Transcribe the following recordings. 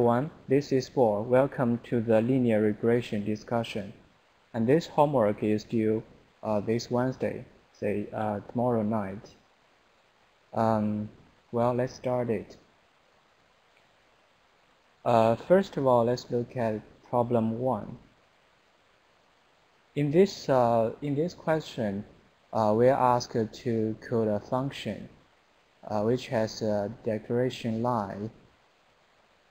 Everyone, this is Paul. Welcome to the linear regression discussion. And this homework is due this Wednesday, say tomorrow night. Well, let's start it. First of all, let's look at problem 1. In this question, we are asked to code a function which has a declaration line.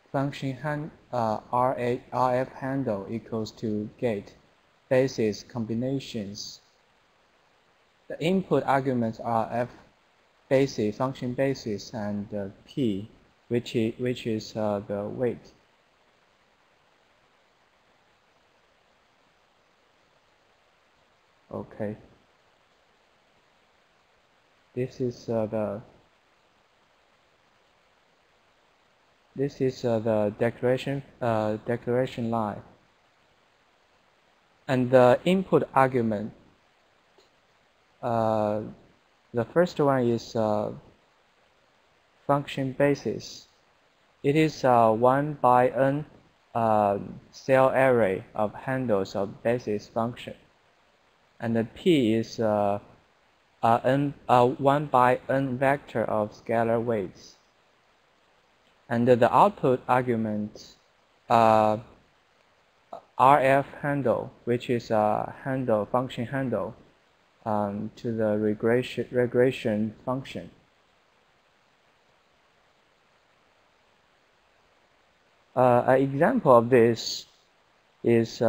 Function RF handle equals to get basis combinations. The input arguments are f basis, function basis, and p, which is the weight. Okay. This is the declaration line, and the input argument. The first one is function basis. It is 1 by n cell array of handles of basis function, and the p is 1 by n vector of scalar weights. And the output argument RF handle, which is a function handle to the regression function. An example of this is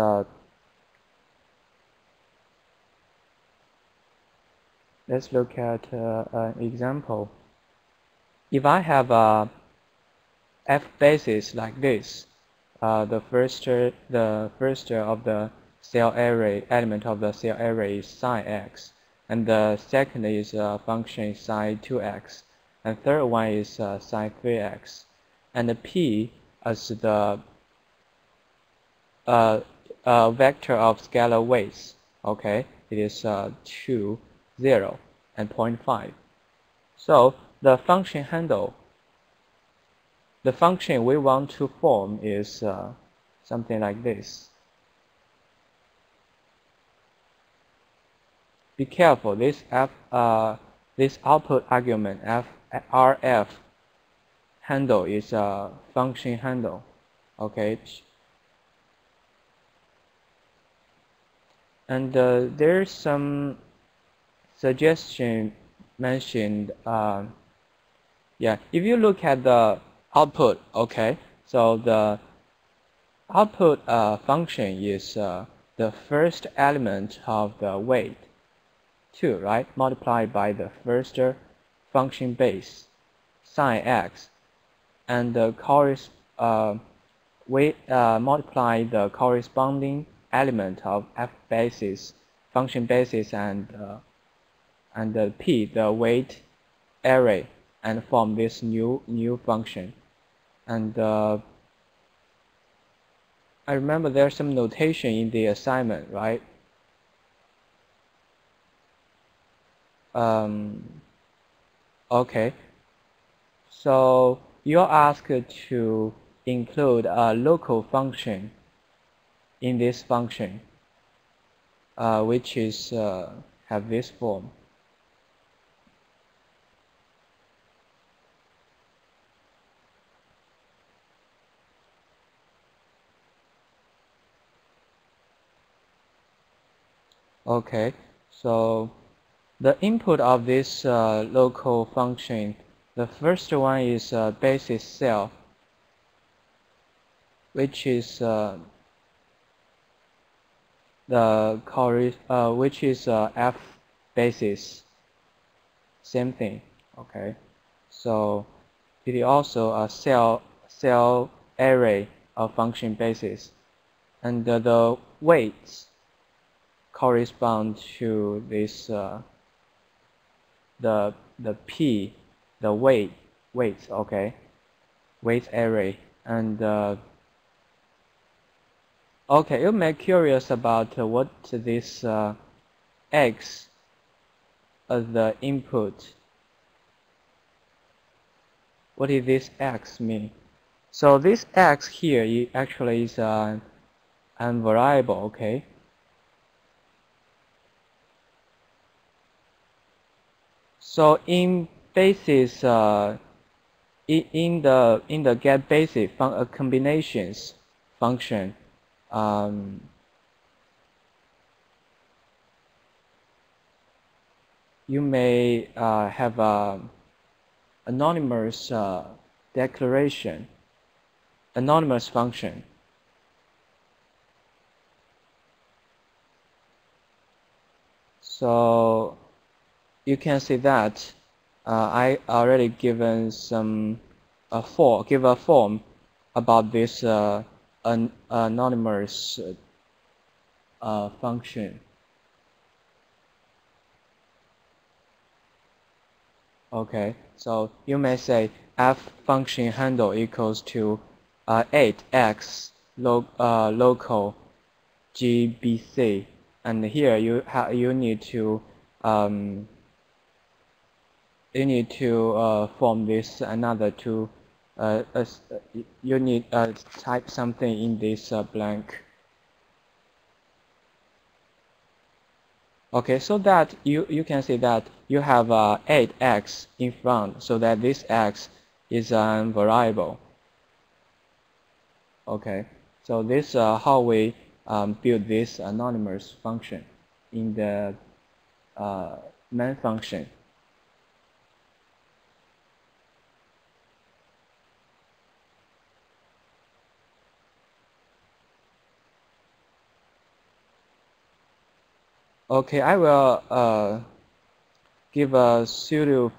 let's look at an example. If I have a f basis like this, the first of the cell array element of the cell array is psi x, and the second is function psi 2x, and third one is psi 3x, and the p as the vector of scalar weights. Okay, it is 2, 0, and 0.5. So the function handle. The function we want to form is something like this. Be careful, this output argument RF handle is a function handle. Okay, and there's some suggestion mentioned. Yeah, if you look at the output, okay, so the output function is the first element of the weight 2, right, multiplied by the first function base psi x, and we multiply the corresponding element of f basis, function basis, and the p, the weight array, and form this new function. And I remember there's some notation in the assignment, right? Okay, so you're asked to include a local function in this function, which is have this form. Okay, so the input of this local function, the first one is basis cell, which is which is f basis. Same thing. Okay, so it is also a cell array of function basis, and the weights correspond to this the p, the weights, okay, weight array. And okay, you may be curious about what this x as the input. What does this x mean? So this x here actually is a variable, okay? So in basis, in the get basis combinations function, you may have a anonymous declaration, anonymous function. So you can see that I already given some give a form about this anonymous function. Okay, so you may say f function handle equals to 8x local GBC, and here you need to form this another two. You need type something in this blank. Okay, so that you can see that you have 8x in front, so that this x is a variable. Okay, so this how we build this anonymous function in the main function. Okay, I will give a pseudo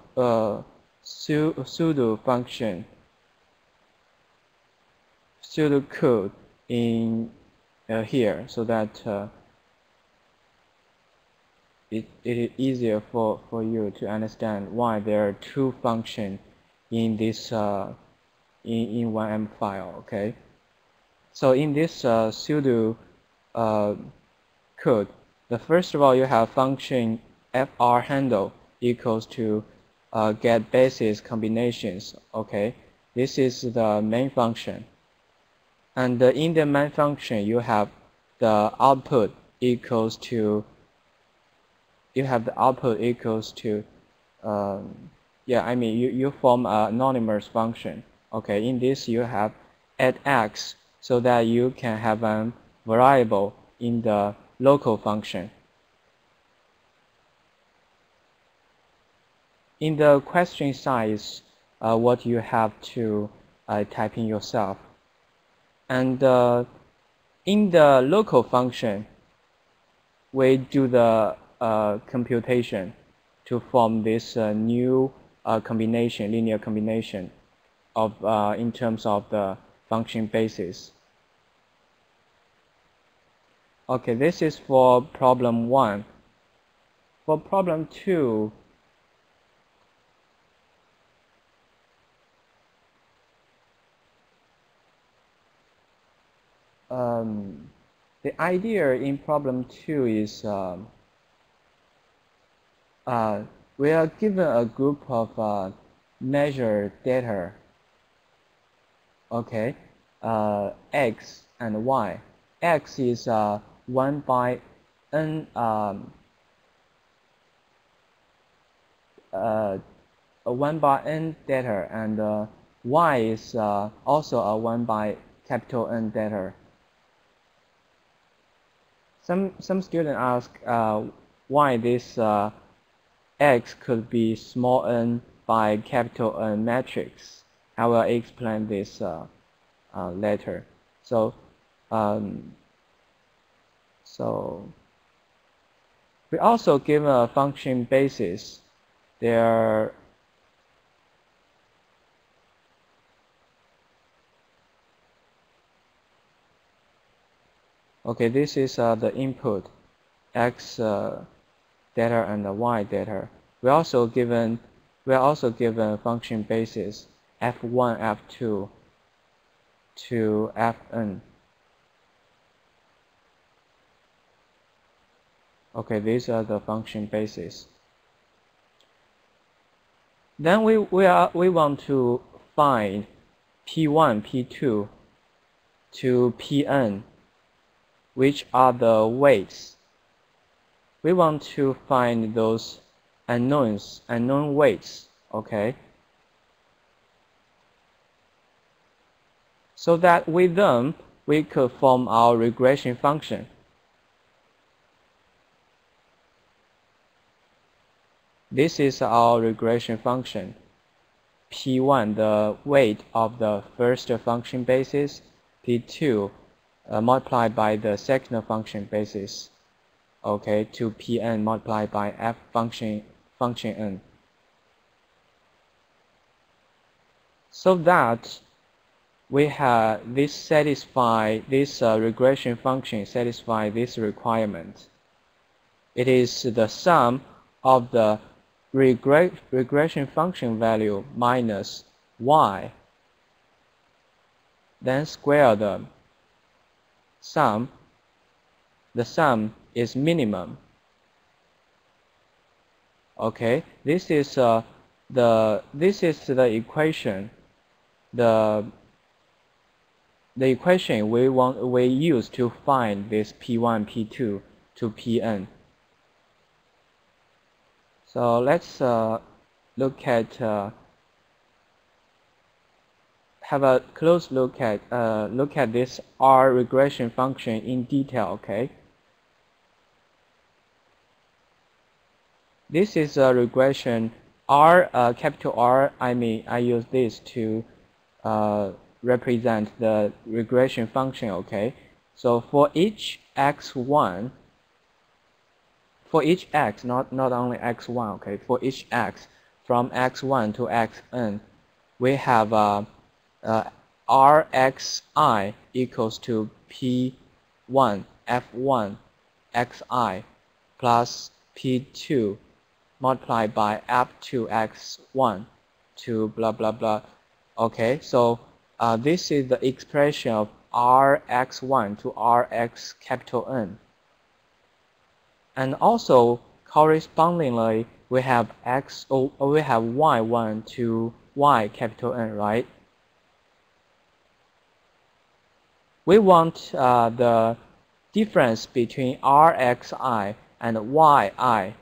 function, pseudo code in here, so that it is easier for you to understand why there are two functions in this in one M file. Okay, so in this pseudo code, first of all you have function fr handle equals to get basis combinations. Okay, this is the main function, and in the main function you have the output equals to yeah, I mean you form an anonymous function. Okay, in this you have add x, so that you can have a variable in the local function. In the question size, what you have to type in yourself. And in the local function, we do the computation to form this new combination, linear combination of in terms of the function basis. Okay, this is for problem 1. For problem 2, the idea in problem 2 is we are given a group of measured data, okay, x and y. X is 1 by n 1 by n data, and y is also a 1 by capital N data. Some students ask why this x could be small n by capital N matrix. I will explain this later. So we also give a function basis. There okay, this is the input x data and the y data. We are also given function basis f1, f2 to fn. Okay, these are the function basis. Then we want to find P1, P2 to Pn, which are the weights. We want to find those unknown weights, okay? So that with them, we could form our regression function. This is our regression function. P1, the weight of the first function basis, P2 multiplied by the second function basis, okay, to Pn multiplied by f function n. So that we have this regression function satisfy this requirement. It is the sum of the regression function value minus y, then square the sum. The sum is minimum. Okay, this is the equation. The equation we use to find this P1, P2 to Pn. So let's look at have a close look at this R regression function in detail. Okay, this is a regression R, capital R. I use this to represent the regression function. Okay, so for each x1, for each x, not only x1, okay, for each x from x1 to xn, we have Rxi equals to P1 F1 xi plus P2 multiplied by F2 x1 to blah blah blah. Okay, so this is the expression of Rx1 to Rx capital N. And also correspondingly, we have y1 to y capital N, right? We want the difference between Rxi and yi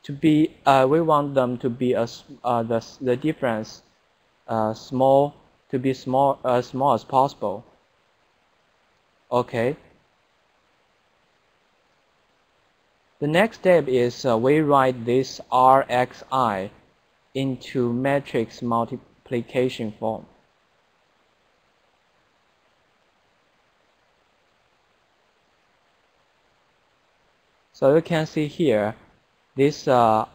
to be. We want them to be the difference small as possible. Okay. The next step is we write this Rxi into matrix multiplication form. So you can see here, this capital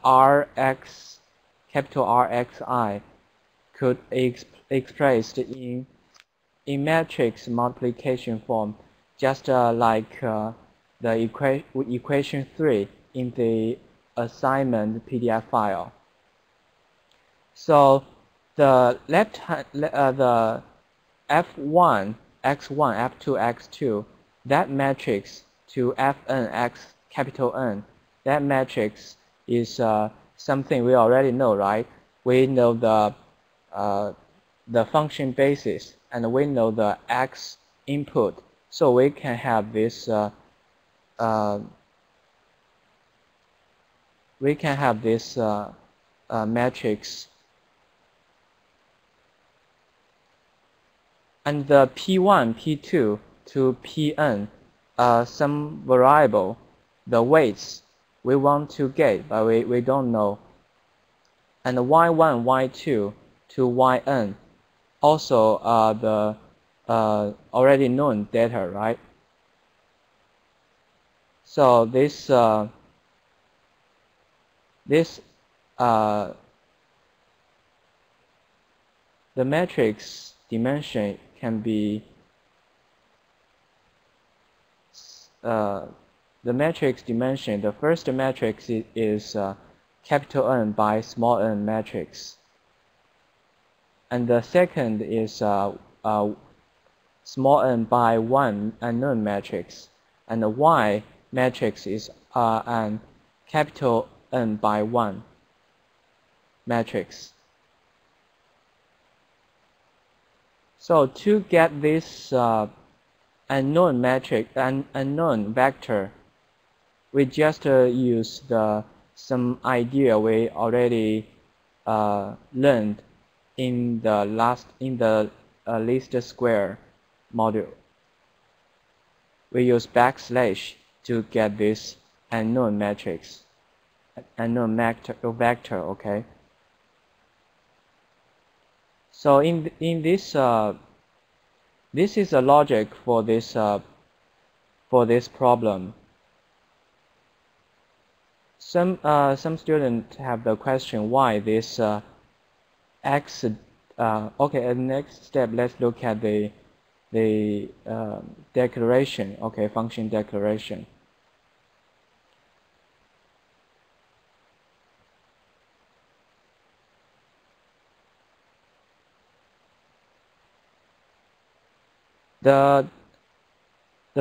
Rxi could expressed in matrix multiplication form, just like the equation 3 in the assignment PDF file. So the left hand, the F1, X1, F2, X2, that matrix to Fn, X capital N, that matrix is something we already know, right? We know the function basis and we know the X input, so we can have this matrix, and the P1, P2 to Pn, some variable, the weights we want to get, but we don't know, and y1, y2 to yn, also the already known data, right? So this the matrix dimension can be the matrix dimension. The first matrix is capital N by small n matrix, and the second is small n by 1 unknown matrix, and the Y matrix is an capital N by 1 matrix. So to get this unknown matrix, unknown vector, we just use some idea we already learned in the least square module. We use backslash to get this unknown matrix, unknown vector. Okay. So in this this is a logic for this problem. Some students have the question why this x. Okay, next step, let's look at the declaration. Okay, function declaration. The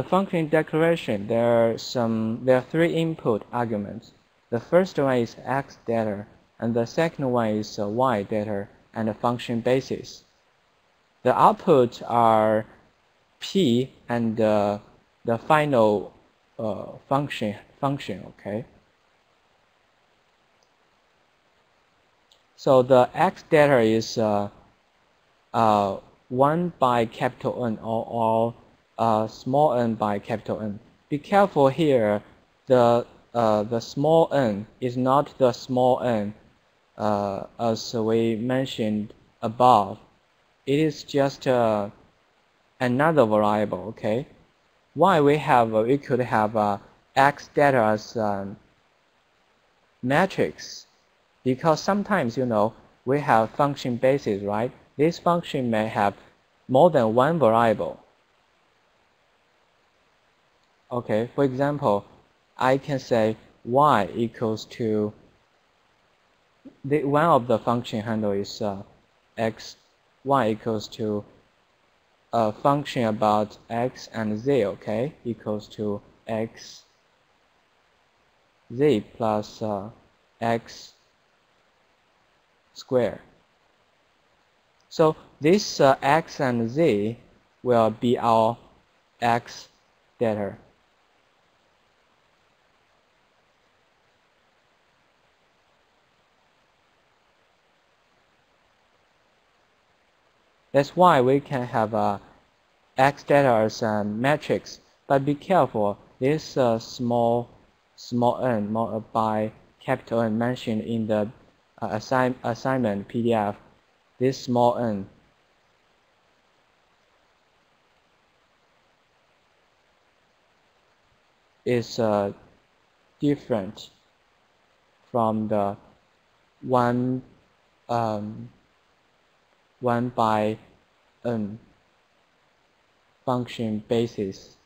function declaration, there are three input arguments. The first one is x data, and the second one is y data, and the function basis. The outputs are p and the final function. Okay. So the x data is 1 by capital N or small n by capital N. Be careful here. The small n is not the small n as we mentioned above. It is just another variable. Okay. Why we could have x data as matrix? Because sometimes we have function basis, right? This function may have more than one variable. Okay, for example, I can say y equals to one of the function handle is x. Y equals to a function about x and z. Okay, equals to x z plus x square. So this x and z will be our x data. That's why we can have x data as a matrix. But be careful, this small n by capital N mentioned in the assignment PDF. This small n is different from the 1 by n function basis.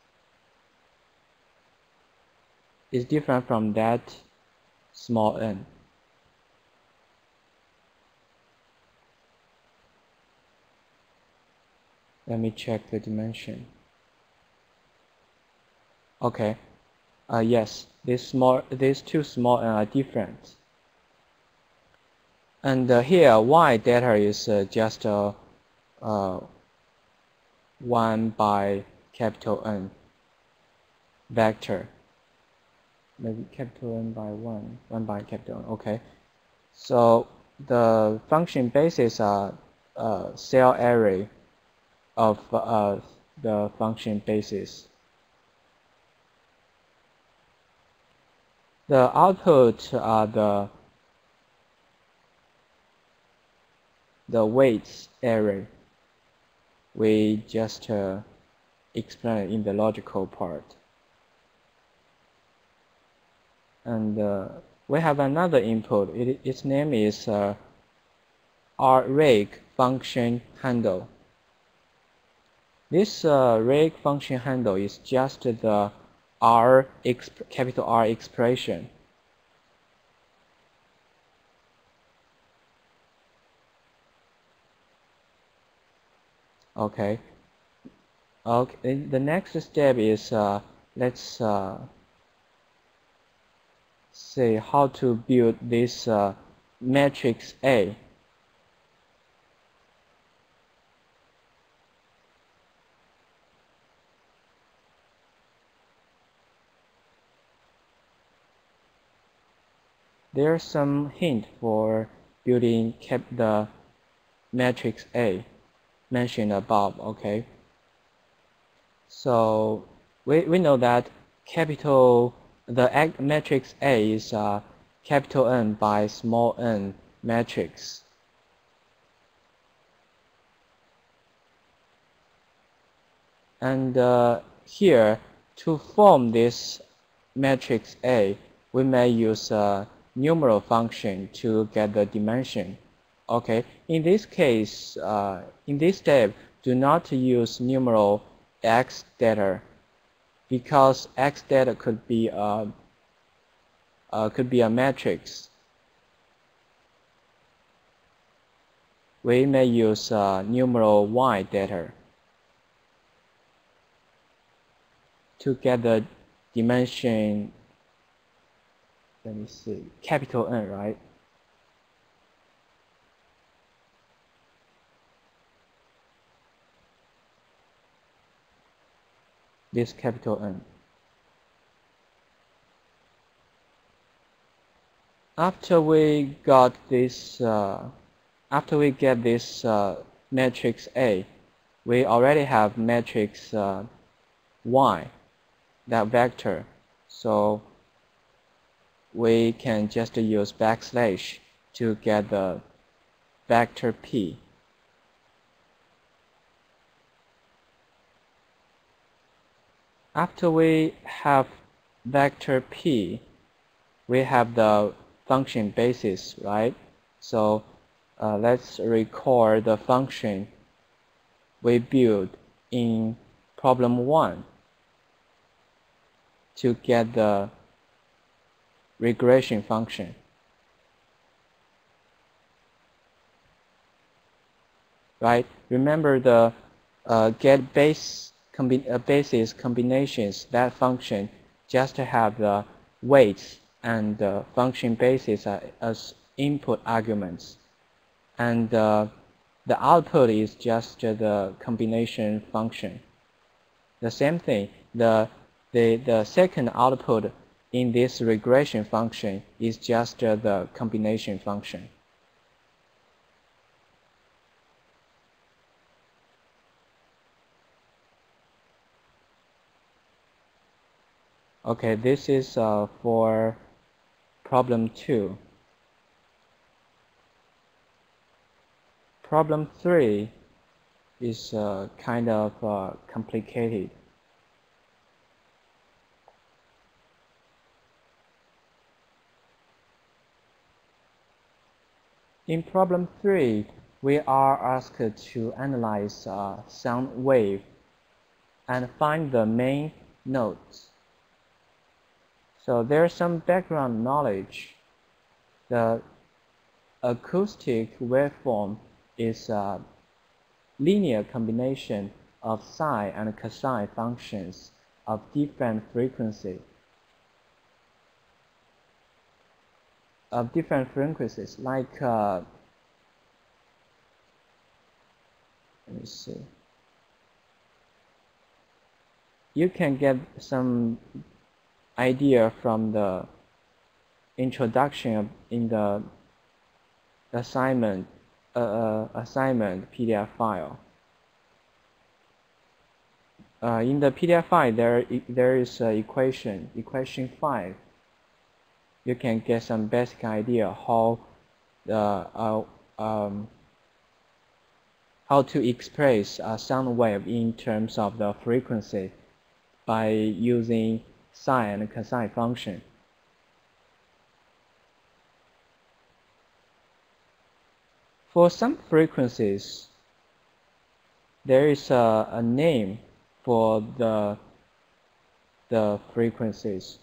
Is different from that small n. Let me check the dimension. Okay. Yes, these two small n are different. And here y data is just 1 by capital N vector. Maybe capital N by 1 by capital N. Okay. So the function basis are cell array of the function basis. The output are the weights array. We just explained in the logical part. And we have another input. Its name is REG function handle. This REG function handle is just the capital R expression. Okay. Okay. The next step is let's see how to build this matrix A. there's some hint for building the matrix A mentioned above. Okay, so we know that the matrix A is capital N by small n matrix. And here, to form this matrix A, we may use a numeral function to get the dimension. Okay, in this case, in this step, do not use numeral x data because x data could be a matrix. We may use numeral y data to get the dimension. Let me see, capital N, right? This capital N. After we get this matrix A, we already have matrix Y, that vector. So we can just use backslash to get the vector P. After we have vector P, we have the function basis, right? So let's record the function we built in problem 1 to get the regression function. Right? Remember the get basis combinations, that function just have the weights and the function basis as input arguments, and the output is just the combination function. The same thing, the second output in this regression function is just the combination function. Okay, this is for problem 2. Problem 3 is kind of complicated. In problem 3, we are asked to analyze sound wave and find the main notes. So there's some background knowledge. The acoustic waveform is a linear combination of sine and cosine functions of different frequencies. Like let me see. You can get some idea from the introduction in the assignment PDF file. In the PDF file, there is equation 5. You can get some basic idea how to express a sound wave in terms of the frequency by using sine and cosine function. For some frequencies, there is a name for the frequencies.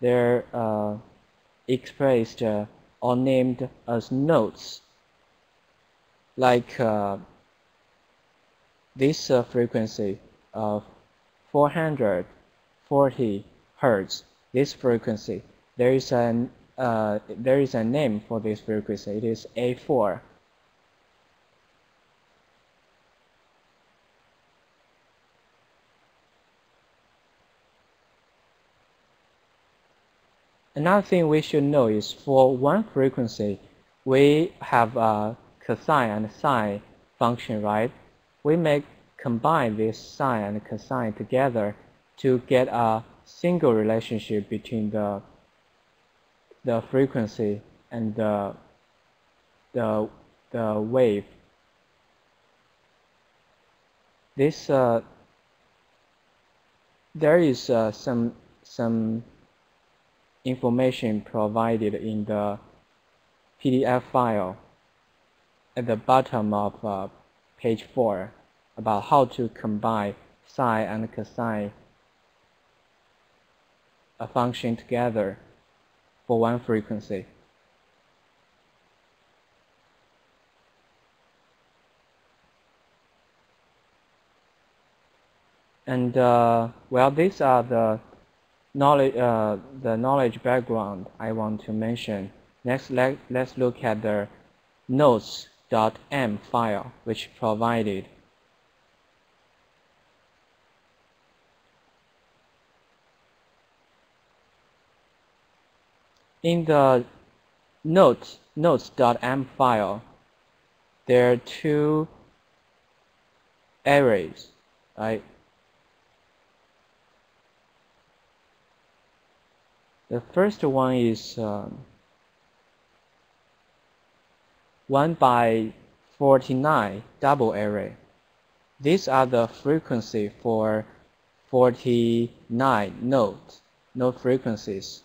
They're expressed or named as notes. Like this frequency of 440 Hertz. This frequency, there is a name for this frequency. It is A4. Another thing we should know is for one frequency, we have a cosine and sine function, right? We may combine this sine and cosine together to get a single relationship between the frequency and the wave. This there is some information provided in the PDF file at the bottom of page 4 about how to combine sine and cosine a function together for one frequency. And well, these are the knowledge background I want to mention. Next, let's look at the notes.m file which provided. In the notes.m file, there are two arrays, right? The first one is 1 by 49 double array. These are the frequency for 49 note frequencies.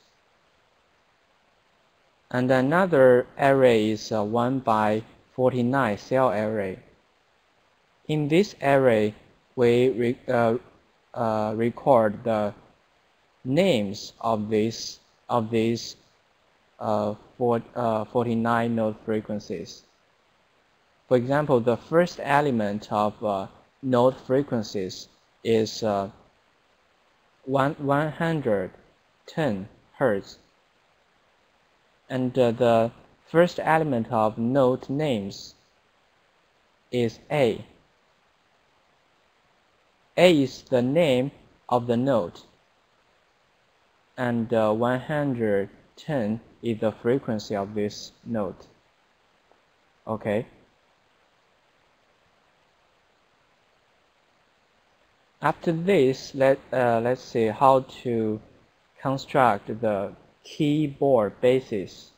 And another array is 1 by 49 cell array. In this array, we record the names of these 49 note frequencies. For example, the first element of note frequencies is 110 Hertz, and the first element of note names is A. A is the name of the note, and 110 is the frequency of this note. Okay. After this, let's see how to construct the keyboard basis.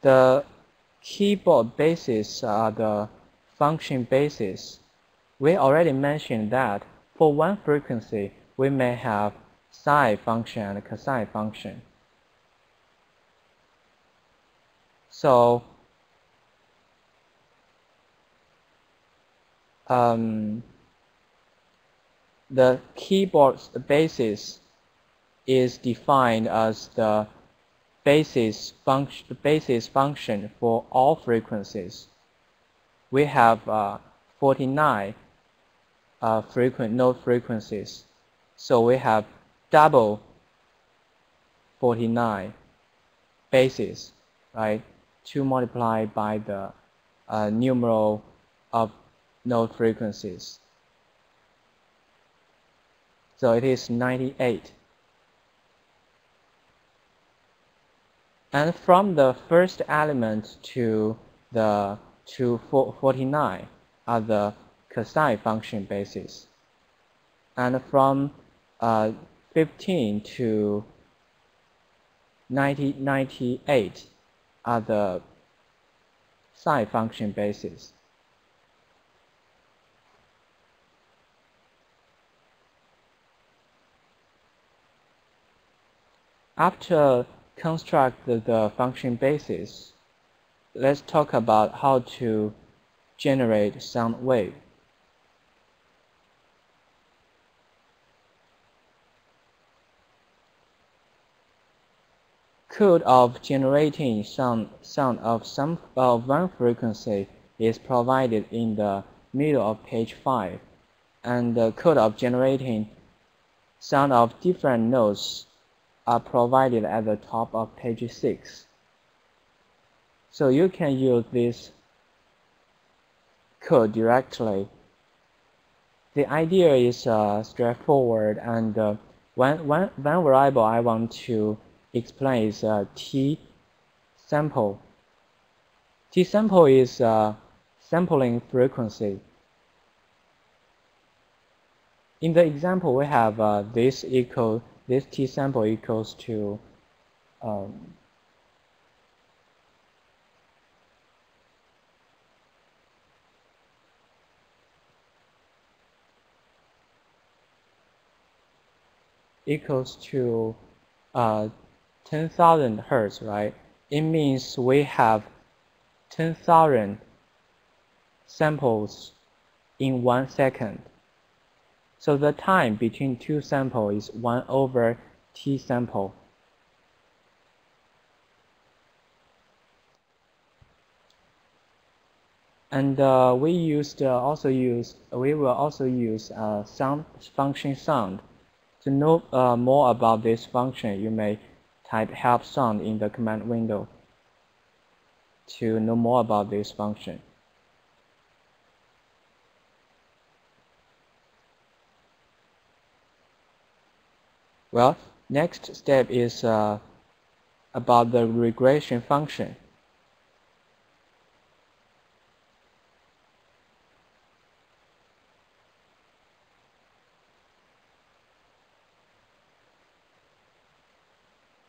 The keyboard bases are the function basis. We already mentioned that for one frequency, we may have sine function and cosine function. So the keyboard basis is defined as the basis function for all frequencies. We have 49 note frequencies, so we have double 49 bases, right? 2 multiplied by the numeral of note frequencies. So it is 98. And from the first element to 49 are the cosine function bases. And from 15 to 98 are the sine function bases. After construct the function basis, let's talk about how to generate sound wave. Code of generating sound of one frequency is provided in the middle of page 5, and the code of generating sound of different notes are provided at the top of page 6. So you can use this code directly The idea is straightforward, and one variable I want to explain is T sample. T sample is sampling frequency. In the example, we have this T sample equals to equals to 10,000 hertz, right? It means we have 10,000 samples in 1 second. So the time between two samples is 1 over T sample. And we will also use sound function sound. To know more about this function, you may type help sound in the command window to know more about this function. Well, next step is about the regression function.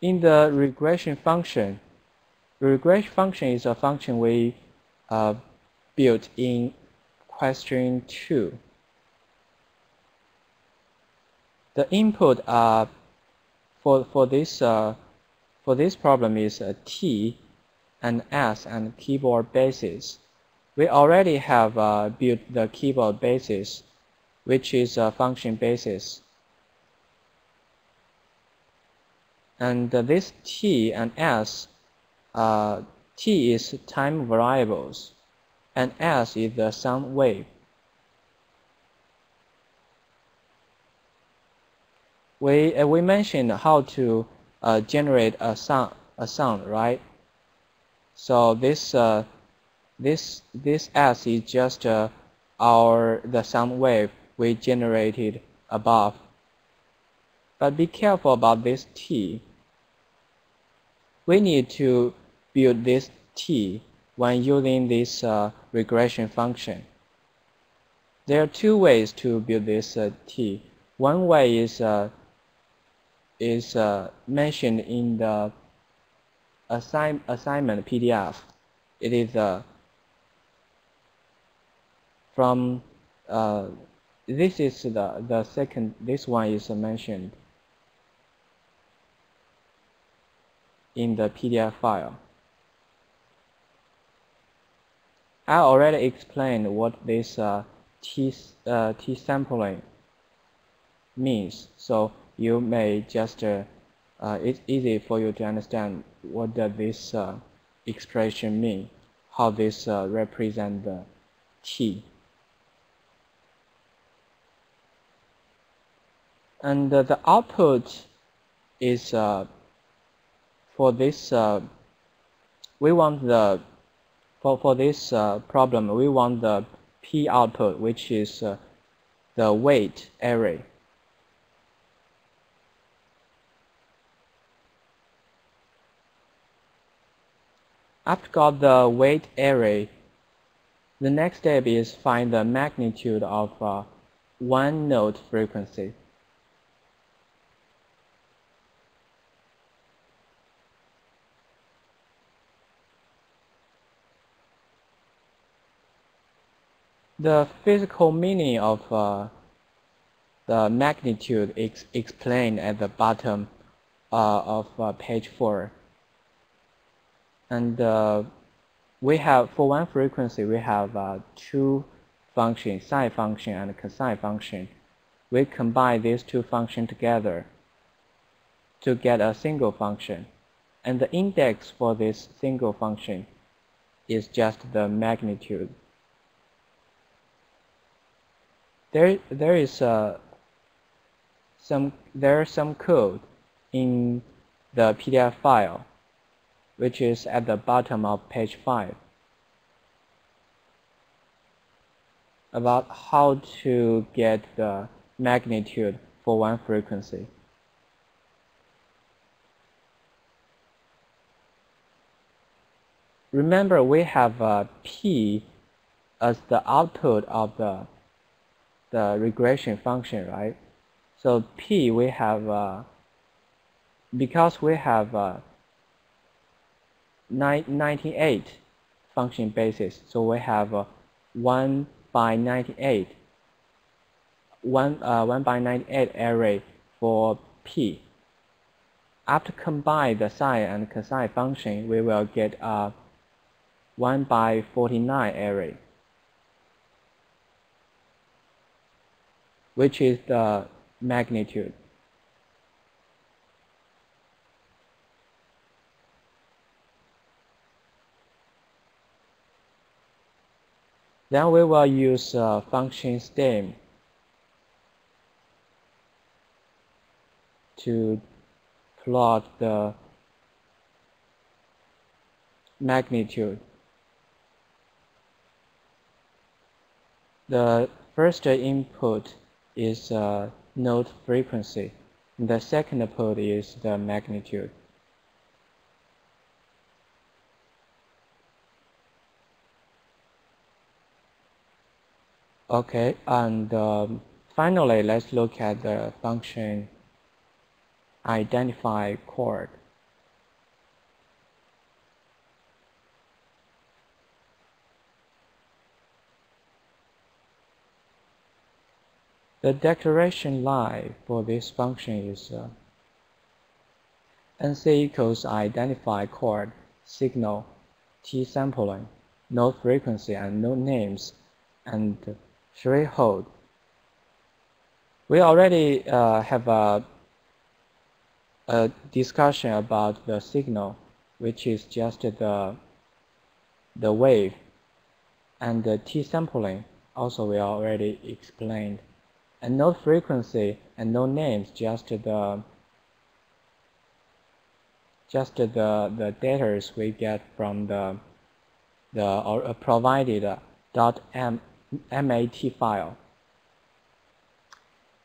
In the regression function is a function we built in question 2. The input for this problem is T and S and keyboard basis. We already have built the keyboard basis, which is a function basis. And this T and S, T is time variables, and S is the sound wave. We mentioned how to generate a sound, right? So this S is just the sound wave we generated above. But be careful about this T. We need to build this T when using this regression function. There are two ways to build this T. One way is mentioned in the assignment PDF. It is from this is the second. This one is mentioned in the PDF file. I already explained what this T sampling means, so you may just it's easy for you to understand what does this expression mean, how this represent the T. And the output is for this we want the for this problem we want the P output, which is the weight array. After got the weight array, the next step is find the magnitude of one note frequency. The physical meaning of the magnitude is explained at the bottom of page 4. And we have, for one frequency, we have two functions, sine function and cosine function. We combine these two functions together to get a single function. And the index for this single function is just the magnitude. There is some code in the PDF file, which is at the bottom of page 5. about how to get the magnitude for one frequency. Remember, we have P as the output of the regression function, right? So P we have because we have 98 function basis, so we have 1 by 98 1 by 98 array for P. After combine the sine and cosine function, we will get a 1 by 49 array, which is the magnitude. Then we will use function stem to plot the magnitude. The first input is note frequency. The second input is the magnitude. Okay, and finally, let's look at the function identify chord. The declaration line for this function is NC equals identify chord, signal, T sampling, note frequency and note names, and threshold. We already have a discussion about the signal, which is just the wave, and the T sampling also we already explained, and note frequency and note names just the data we get from the provided .mat file.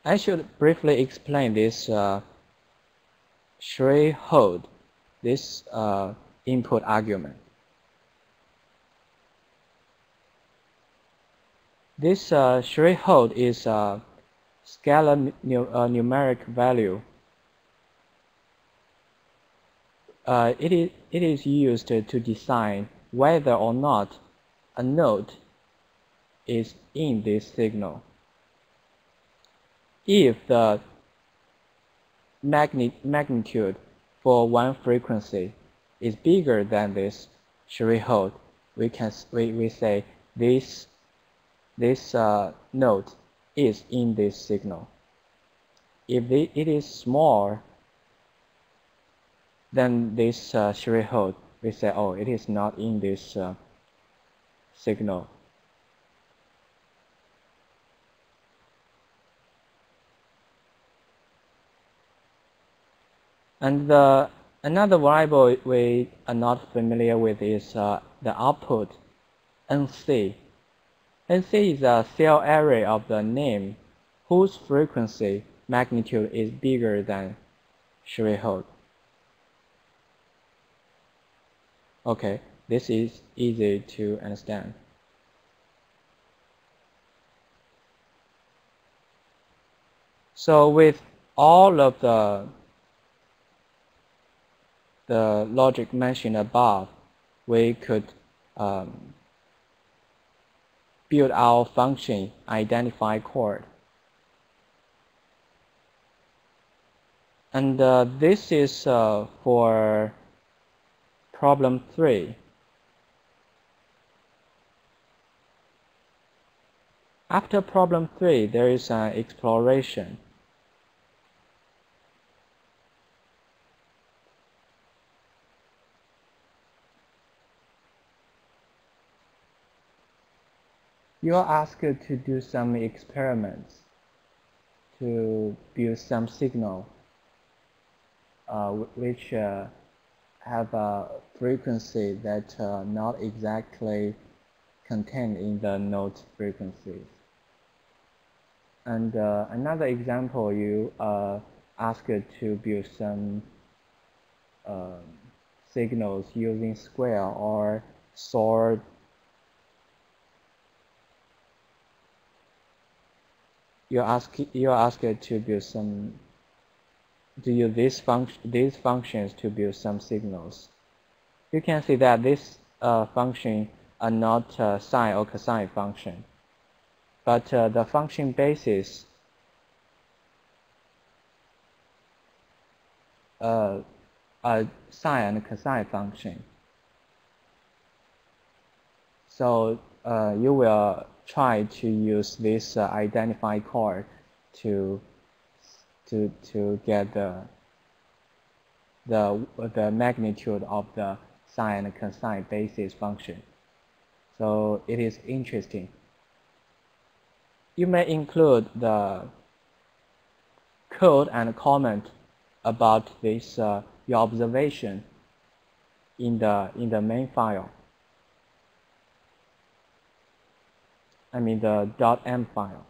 I should briefly explain this threshold, this input argument. This threshold is a scalar numeric value. It is used to decide whether or not a note is in this signal. If the magnitude for one frequency is bigger than this threshold, we say this note is in this signal. If it is small than this threshold, we say, oh, it is not in this signal. And another variable we are not familiar with is the output, NC. NC is a cell array of the name whose frequency magnitude is bigger than threshold. Okay, this is easy to understand. So with all of the logic mentioned above, we could build our function identify chord. And this is for problem 3. After problem 3, there is an exploration. You are asked to do some experiments to build some signal which have a frequency that not exactly contained in the note frequencies. And another example, you ask it to build some uh, signals using square or sword. You ask it to build some to use these functions to build some signals. You can see that these functions are not sine or cosine function, but the function basis a sine and cosine function. So you will try to use this identify chord to get the magnitude of the sine and cosine basis function. So it is interesting. You may include the code and comment about this your observation in the main file. I mean the .m file.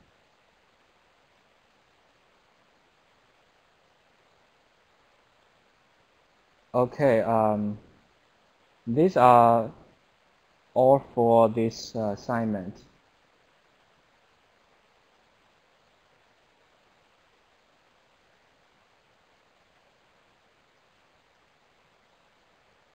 Okay, these are all for this assignment.